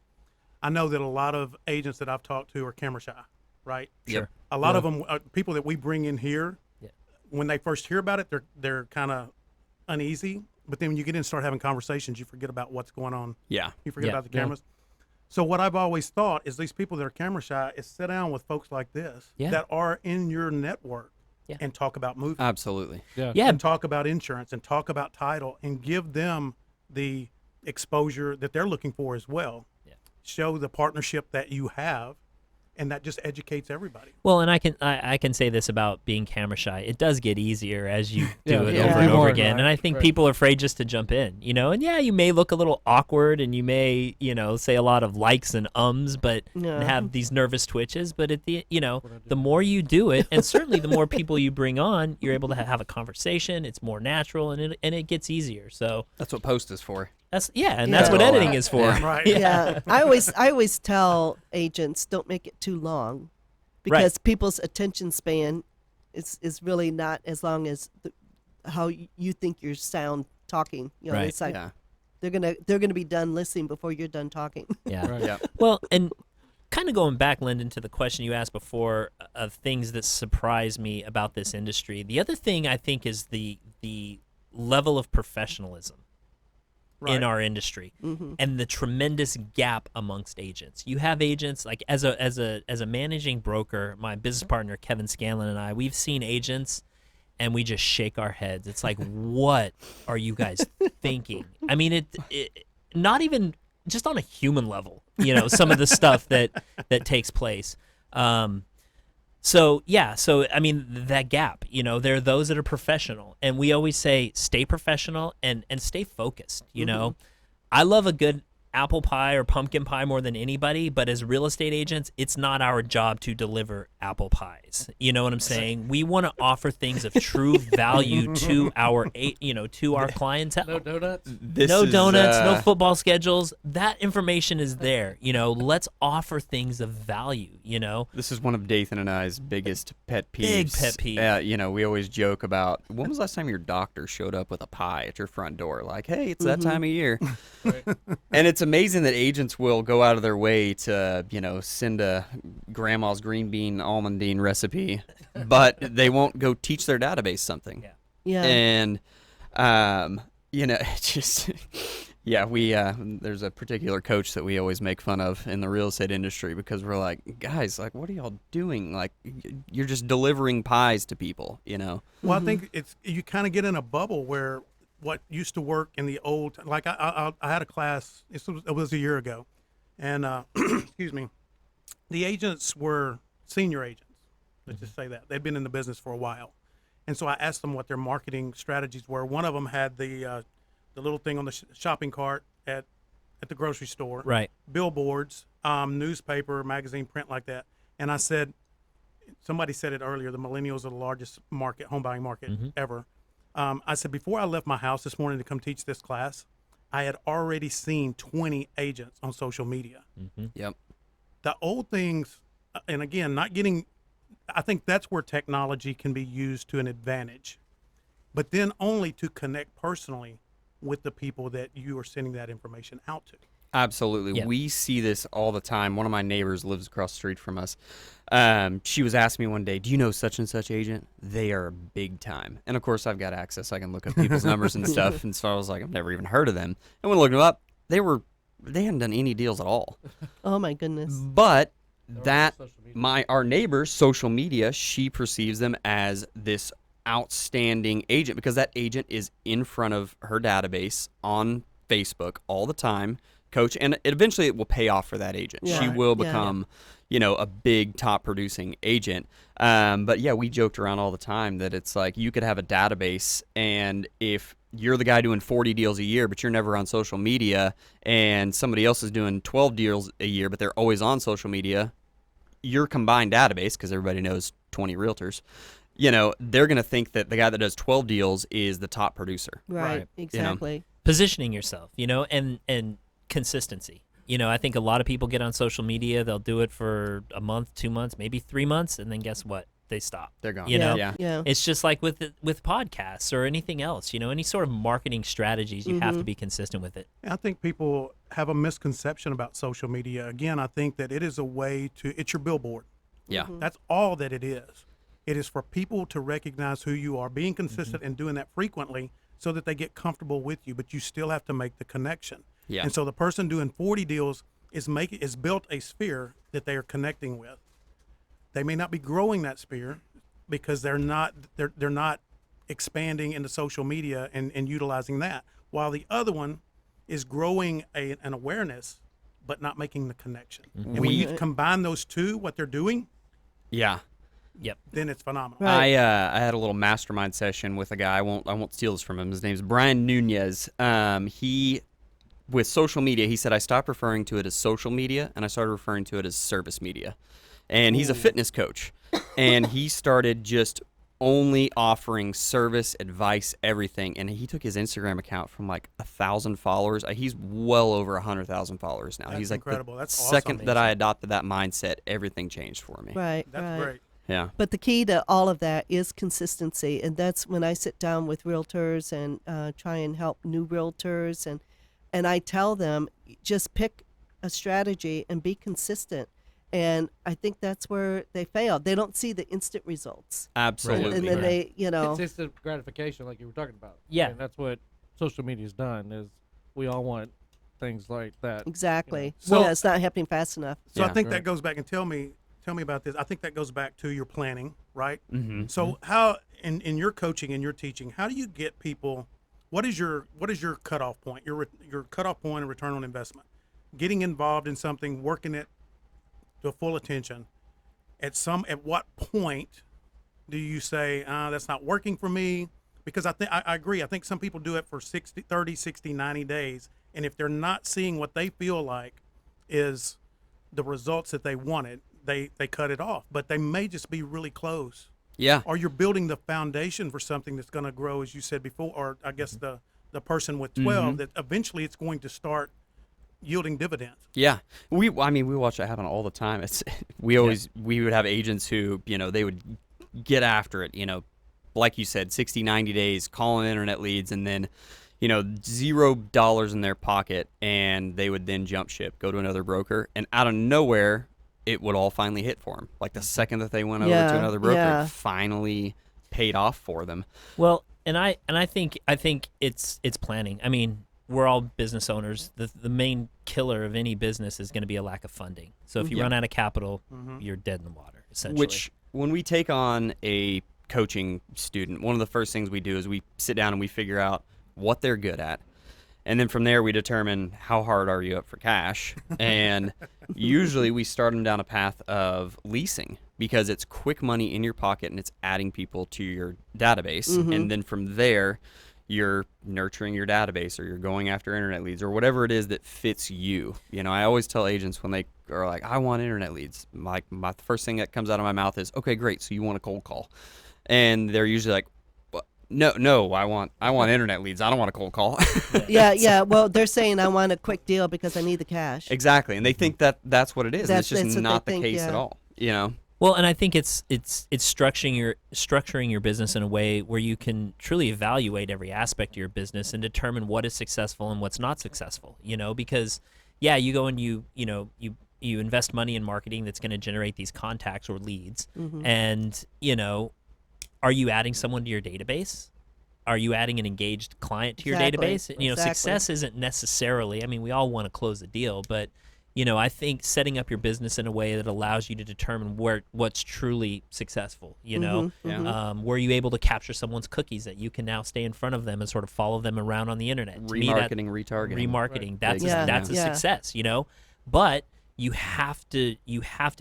I know that a lot of agents that I've talked to are camera shy, right? Sure. A lot of them, people that we bring in here, when they first hear about it, they're kind of uneasy. But then when you get in and start having conversations, you forget about what's going on. Yeah. You forget about the cameras. So what I've always thought is these people that are camera shy is sit down with folks like this that are in your network and talk about moving. Absolutely. And talk about insurance and talk about title and give them the exposure that they're looking for as well. Show the partnership that you have, and that just educates everybody. Well, and I can say this about being camera shy. It does get easier as you do it Yeah. over and over More, again. And I think people are afraid just to jump in, you know. And you may look a little awkward and you may, say a lot of likes and ums, but and have these nervous twitches. But at the the more you do it, and certainly the more people you bring on, you're able to have a conversation. It's more natural and it gets easier. So That's what post is for. that's that's what editing is for. Right. Yeah. I always tell agents, don't make it too long, because people's attention span is really not as long as how you think you sound talking. Right. It's like Yeah. they're gonna be done listening before you're done talking. Yeah. Right. Yeah. Well, and kind of going back, Lyndon, to the question you asked before of things that surprise me about this industry. The other thing I think is the level of professionalism in our industry and the tremendous gap amongst agents. You have agents like as a managing broker, my business partner Kevin Scanlon and I, we've seen agents and we just shake our heads. It's like, what are you guys thinking? I mean, it not even just on a human level, some of the stuff that takes place. So I mean, that gap, there are those that are professional, and we always say stay professional and stay focused. I love a good apple pie or pumpkin pie more than anybody, but as real estate agents, it's not our job to deliver apple pies. You know what I'm saying? We want to offer things of true value to our clientele. No donuts. No donuts, no football schedules. That information is there. Let's offer things of value. This is one of Dathan and I's biggest pet peeves. Big pet peeve. We always joke about, when was the last time your doctor showed up with a pie at your front door? Like, hey, it's that time of year. And it's amazing that agents will go out of their way to, send a grandma's green bean almondine recipe, but they won't go teach their database something. Yeah. And, it's just... Yeah, there's a particular coach that we always make fun of in the real estate industry, because we're like, guys, like, what are y'all doing? Like, you're just delivering pies to people, Well, I think you kind of get in a bubble where what used to work in the old, like I had a class, it was a year ago, and excuse me, the agents were senior agents. Let's just say that. They'd been in the business for a while. And so I asked them what their marketing strategies were. One of them had the little thing on the shopping cart at the grocery store. Right. Billboards, newspaper, magazine, print, like that. And I said, somebody said it earlier, the millennials are the largest home buying market ever. I said, before I left my house this morning to come teach this class, I had already seen 20 agents on social media. Yep. The old things and again, not getting, I think that's where technology can be used to an advantage, but then only to connect personally with the people that you are sending that information out to. Absolutely. Yeah. We see this all the time. One of my neighbors lives across the street from us. She was asking me one day, do you know such and such agent? They are big time. And of course, I've got access. I can look up people's numbers and stuff. And so I was like, I've never even heard of them. And when I looked them up, they hadn't done any deals at all. Oh my goodness. But that social media. our neighbor's social media, she perceives them as this outstanding agent because that agent is in front of her database on Facebook all the time, coach, and eventually it will pay off for that agent. Yeah. She Right. will Yeah. become, a big top producing agent. But yeah, we joked around all the time that it's like you could have a database, and if you're the guy doing 40 deals a year, but you're never on social media, and somebody else is doing 12 deals a year, but they're always on social media, your combined database, because everybody knows 20 realtors, they're going to think that the guy that does 12 deals is the top producer. Right. Exactly. Positioning yourself, and consistency. I think a lot of people get on social media, they'll do it for a month, 2 months, maybe 3 months, and then guess what? They stop. They're gone. You know? Yeah. Yeah. It's just like with podcasts or anything else, any sort of marketing strategies, you have to be consistent with it. I think people have a misconception about social media. Again, I think that it is a way it's your billboard. Yeah. That's all that it is. It is for people to recognize who you are, being consistent and doing that frequently so that they get comfortable with you, but you still have to make the connection. Yeah. And so the person doing 40 deals is built a sphere that they are connecting with. They may not be growing that sphere because they're not expanding into social media and utilizing that, while the other one is growing an awareness but not making the connection. And when you combine those two, what they're doing, Yeah. Yep. then it's phenomenal. Right. I had a little mastermind session with a guy. I won't steal this from him. His name's Brian Nunez. He, with social media, he said I stopped referring to it as social media and I started referring to it as service media. And he's a fitness coach, and he started just only offering service, advice, everything. And he took his Instagram account from like 1,000 followers. He's well over 100,000 followers now. That's he's like incredible. The That's second awesome. that I adopted that mindset, everything changed for me. Right. That's right. great. Yeah. But the key to all of that is consistency, and that's when I sit down with realtors and try and help new realtors, and I tell them just pick a strategy and be consistent. And I think that's where they fail. They don't see the instant results, Absolutely. and then they, It's instant gratification, like you were talking about. Yeah. And that's what social media's done. Is we all want things like that. exactly. So- Yeah, it's not happening fast enough. So I Yeah. think Right. that goes back and tell me about this. I think that goes back to your planning, right? Mm-hmm. So how in your coaching and your teaching, how do you get people? What is your cutoff point? Your cutoff point of return on investment. Getting involved in something, working it to full attention. At what point do you say that's not working for me? Because I agree. I think some people do it for 30, 60, 90 days, and if they're not seeing what they feel like is the results that they wanted, they cut it off. But they may just be really close. Yeah. Or you're building the foundation for something that's going to grow, as you said before, or I guess the person with 12, that eventually it's going to start yielding dividends. Yeah, we watch that happen all the time. We would have agents who, they would get after it, like you said, 60, 90 days, calling internet leads, and then, $0 in their pocket, and they would then jump ship, go to another broker, and out of nowhere, it would all finally hit for them. Like the second that they went over Yeah, to another broker, yeah. it finally paid off for them. Well, and I think it's planning. I mean, we're all business owners. The main killer of any business is going to be a lack of funding. So if you Yeah. run out of capital, you're dead in the water, essentially. Which, when we take on a coaching student, one of the first things we do is we sit down and we figure out what they're good at. And then from there, we determine how hard are you up for cash. And usually we start them down a path of leasing because it's quick money in your pocket and it's adding people to your database. And then from there, you're nurturing your database or you're going after internet leads or whatever it is that fits you. I always tell agents when they are like, I want internet leads, like my first thing that comes out of my mouth is, okay, great. So you want a cold call. And they're usually like, no, I want internet leads. I don't want a cold call. Yeah. Well, they're saying I want a quick deal because I need the cash. Exactly. And they think that that's what it is. And it's That's just what not they the think, case yeah. at all. you know. Well, and I think it's structuring your business in a way where you can truly evaluate every aspect of your business and determine what is successful and what's not successful. You know, because you go and you invest money in marketing that's going to generate these contacts or leads, and are you adding someone to your database? Are you adding an engaged client to your Exactly. database? Success isn't necessarily. I mean, we all want to close a deal, but I think setting up your business in a way that allows you to determine what's truly successful, were you able to capture someone's cookies that you can now stay in front of them and sort of follow them around on the internet? To me, Remarketing, retargeting. remarketing, that's Big that's a yeah. success, But you have to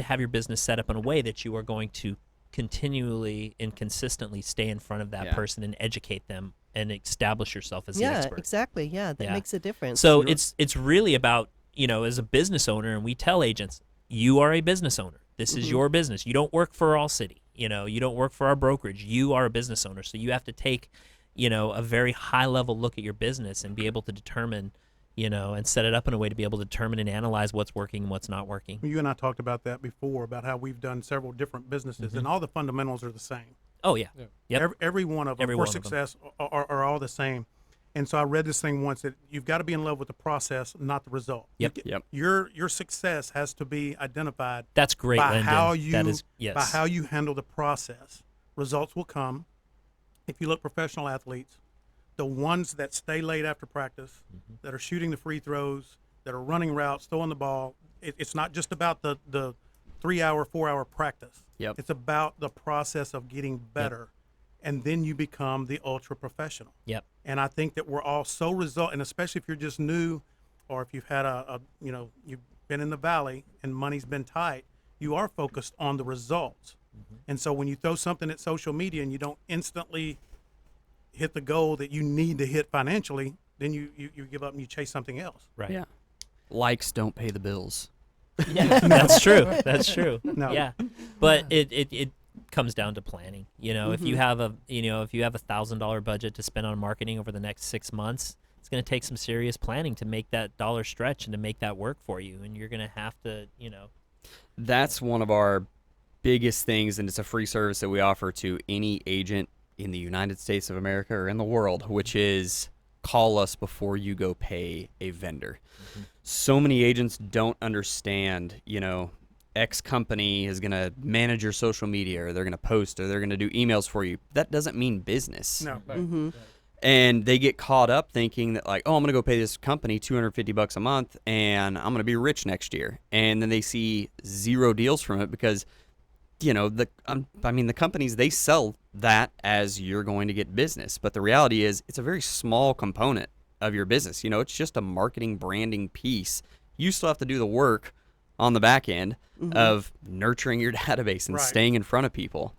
have your business set up in a way that you are going to continually and consistently stay in front of that Yeah. person and educate them and establish yourself as the Yeah, expert. exactly. Yeah, that Yeah. makes a difference. So it's really about, as a business owner, and we tell agents, you are a business owner. This is your business. You don't work for All City. You don't work for our brokerage. You are a business owner. So you have to take, a very high level look at your business and be able to determine, and set it up in a way to be able to determine and analyze what's working and what's not working. You and I talked about that before, about how we've done several different businesses, and all the fundamentals are the same. Oh yeah. Yep. Every one of them Every for one of them. success are all the same. And so I read this thing once that you've got to be in love with the process, not the result. Yep. Yep. Your success has to be identified That's great, by Lyndon. how you That is, yes. by how you handle the process. Results will come. If you look professional athletes, the ones that stay late after practice, that are shooting the free throws, that are running routes, throwing the ball, it's not just about the 3-hour, 4-hour practice. Yep. It's about the process of getting better. And then you become the ultra professional. Yep. And I think that we're all so and especially if you're just new, or if you've had you've been in the valley and money's been tight, you are focused on the results. And so when you throw something at social media and you don't instantly hit the goal that you need to hit financially, then you give up and you chase something else. Right. Yeah. Likes don't pay the bills. Yeah, that's true. That's true. No. Yeah, but it comes down to planning. If you have a $1,000 budget to spend on marketing over the next 6 months, it's going to take some serious planning to make that dollar stretch and to make that work for you. And you're going to have to, That's one of our biggest things, and it's a free service that we offer to any agent in the United States of America or in the world, which is call us before you go pay a vendor. So many agents don't understand, X company is going to manage your social media, or they're going to post, or they're going to do emails for you. That doesn't mean business. No. And they get caught up thinking that, like, oh, I'm going to go pay this company $250 a month and I'm going to be rich next year. And then they see zero deals from it because, the companies, they sell that as you're going to get business. But the reality is it's a very small component of your business. It's just a marketing, branding piece. You still have to do the work on the back end of nurturing your database and Right. staying in front of people.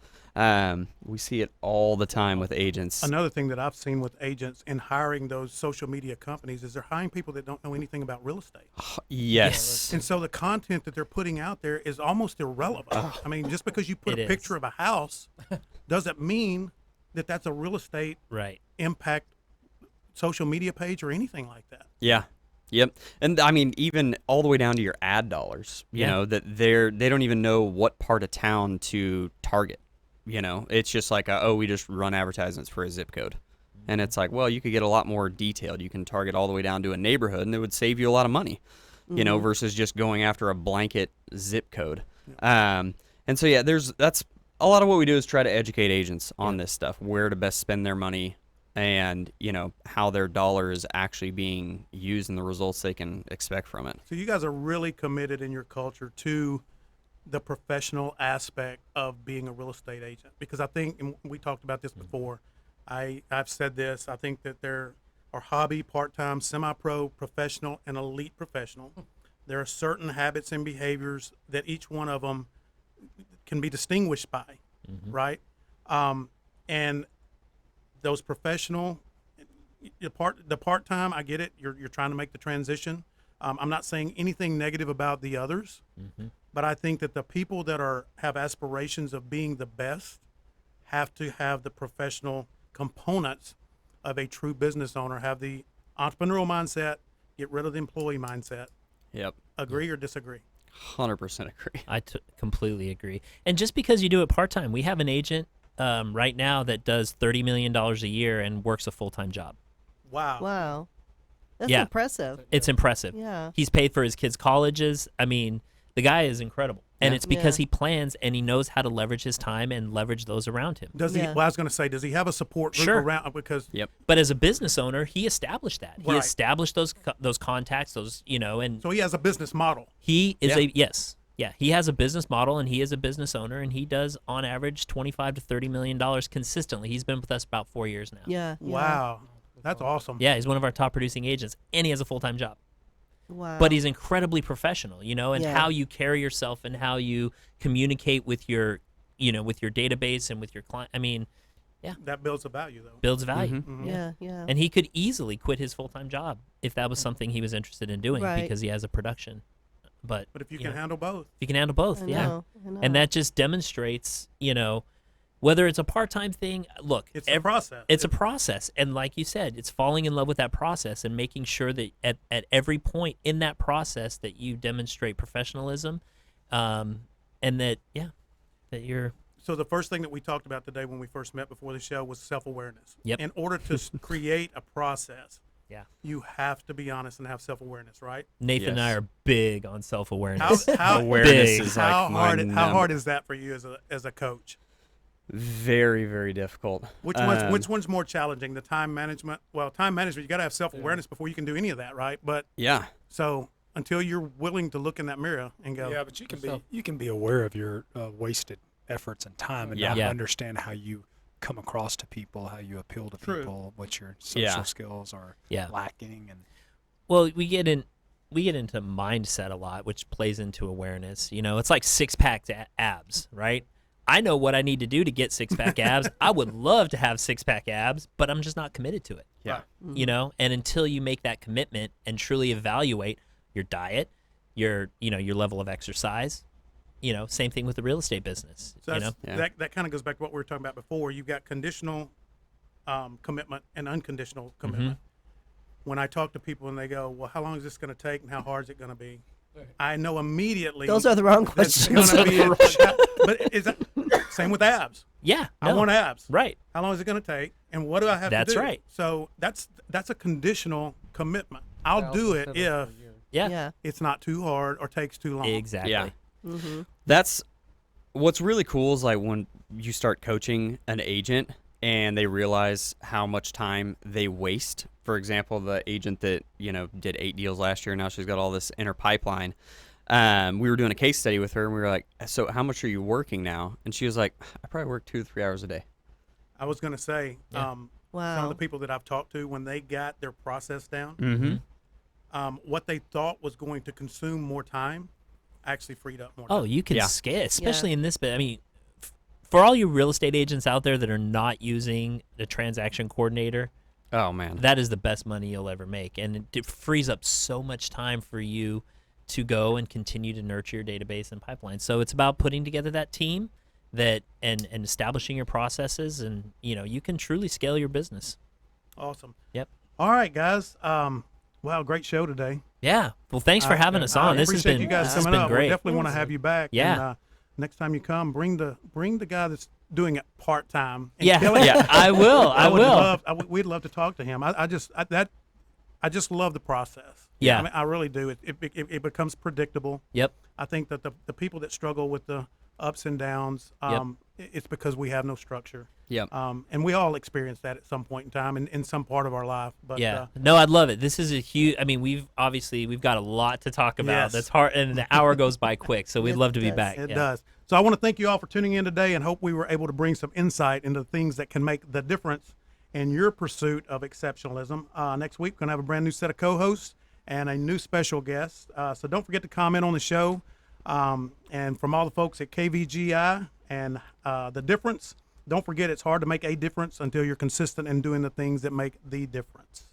We see it all the time with agents. Another thing that I've seen with agents in hiring those social media companies is they're hiring people that don't know anything about real estate. Yes. And so the content that they're putting out there is almost irrelevant. I mean, just because you put It a picture is. of a house doesn't mean that that's a real estate right. impact social media page or anything like that. Yeah. Yep. And I mean, even all the way down to your ad dollars, Yeah. that they don't even know what part of town to target. It's just like, we just run advertisements for a zip code. And it's like, well, you could get a lot more detailed. You can target all the way down to a neighborhood, and it would save you a lot of money, versus just going after a blanket zip code. And so, yeah, that's a lot of what we do is try to educate agents on this stuff, where to best spend their money, and how their dollar is actually being used and the results they can expect from it. So you guys are really committed in your culture to the professional aspect of being a real estate agent, because I think, and we talked about this before, I've said this, I think that there are hobby, part-time, semi-pro, professional, and elite professional. There are certain habits and behaviors that each one of them can be distinguished by, right? And those professional, the part-time, I get it. You're trying to make the transition. I'm not saying anything negative about the others, but I think that the people that have aspirations of being the best have to have the professional components of a true business owner, have the entrepreneurial mindset, get rid of the employee mindset. Yep. Agree or disagree? 100% agree. I completely agree. And just because you do it part time, we have an agent right now that does $30 million a year and works a full time job. Wow. Wow. That's Yeah. impressive. It's impressive. Yeah. He's paid for his kids' colleges. I mean, the guy is incredible. And Yeah. it's because Yeah. he plans and he knows how to leverage his time and leverage those around him. Does he? Yeah. Well, I was going to say, does he have a support group Sure. around? Because Yep. But as a business owner, he established that. He Right. established those contacts, those, and so he has a business model. he is Yeah. he has a business model and he is a business owner and he does on average $25 to $30 million consistently. He's been with us about 4 years now. Yeah. Wow, that's awesome. Yeah, he's one of our top producing agents and he has a full-time job. Wow. But he's incredibly professional, and Yeah. how you carry yourself and how you communicate with your, with your database and with your client. I mean, That builds a value, though. builds value. Mhm. Yeah. And he could easily quit his full-time job if that was something he was interested in doing Right. because he has a production. But But if you you can know, handle both, you can handle both, I yeah. know, I know. And that just demonstrates, whether it's a part-time thing. Look, it's a process. it's a process, and like you said, it's falling in love with that process and making sure that at every point in that process that you demonstrate professionalism, and that you're So the first thing that we talked about today when we first met before the show was self-awareness. Yep. In order to create a process, Yeah. you have to be honest and have self-awareness, right? Nathan and I Yes. are big on self-awareness. How Awareness Big. is how like hard my how number. hard is that for you as a coach? Very, very difficult. Which one's more challenging? The time management. Well, time management, you got to have self-awareness before you can do any of that, right? But Yeah. so until you're willing to look in that mirror and go, Yeah, but you can be aware of your wasted efforts and time and Yeah. not Yeah. understand how you come across to people, how you appeal to True. people, what your social Yeah. skills are Yeah. lacking, and Well, we get into mindset a lot, which plays into awareness. It's like six-pack abs, right? I know what I need to do to get six-pack abs. I would love to have six-pack abs, but I'm just not committed to it. Yeah. And until you make that commitment and truly evaluate your diet, your level of exercise, same thing with the real estate business. So that's, Yeah. that kind of goes back to what we were talking about before. You've got conditional commitment and unconditional commitment. When I talk to people and they go, well, how long is this going to take and how hard is it going to be? I know immediately. Those are the wrong that's questions. gonna be but is that same with abs? Yeah, I no, want abs. right. How long is it going to take? And what do I have That's to do? right. So that's a conditional commitment. I'll do it if Yeah, Yeah. it's not too hard or takes too long. exactly. Yeah. Mm-hmm. That's what's really cool is like when you start coaching an agent and they realize how much time they waste. For example, the agent that, did 8 deals last year, now she's got all this in her pipeline. We were doing a case study with her and we were like, so how much are you working now? And she was like, I probably work 2 to 3 hours a day. I was going to say, Yeah. some of Wow. the people that I've talked to, when they got their process down, Mm-hmm. what they thought was going to consume more time actually freed up more Oh, time. you can Yeah. scale, especially in this bit. I mean, for all you real estate agents out there that are not using the transaction coordinator, Oh, man. that is the best money you'll ever make, and it frees up so much time for you to go and continue to nurture your database and pipeline. So it's about putting together that team and establishing your processes, and you can truly scale your business. Awesome. Yep. All right, guys. Wow, great show today. Yeah. Well, thanks for having us on. I This has appreciate been you guys this has coming been up. great. We definitely want to have you back. Yeah. And, next time you come, bring the guy that's doing it part time. Yeah. Yeah. I will. I will. We'd love to talk to him. I just love the process. Yeah. I mean, I really do. It becomes predictable. Yep. I think that the people that struggle with the ups and downs, it's because we have no structure. Yep. And we all experience that at some point in time in some part of our life. But Yeah. No, I'd love it. This is a huge. I mean, we've got a lot to talk about. Yes. That's hard, and the hour goes by quick. So we'd It love to be does. back. It Yeah. does. So I want to thank you all for tuning in today and hope we were able to bring some insight into the things that can make the difference in your pursuit of exceptionalism. Next week, we're going to have a brand new set of co-hosts and a new special guest. So don't forget to comment on the show. And from all the folks at KVGI and The Difference, don't forget it's hard to make a difference until you're consistent in doing the things that make the difference.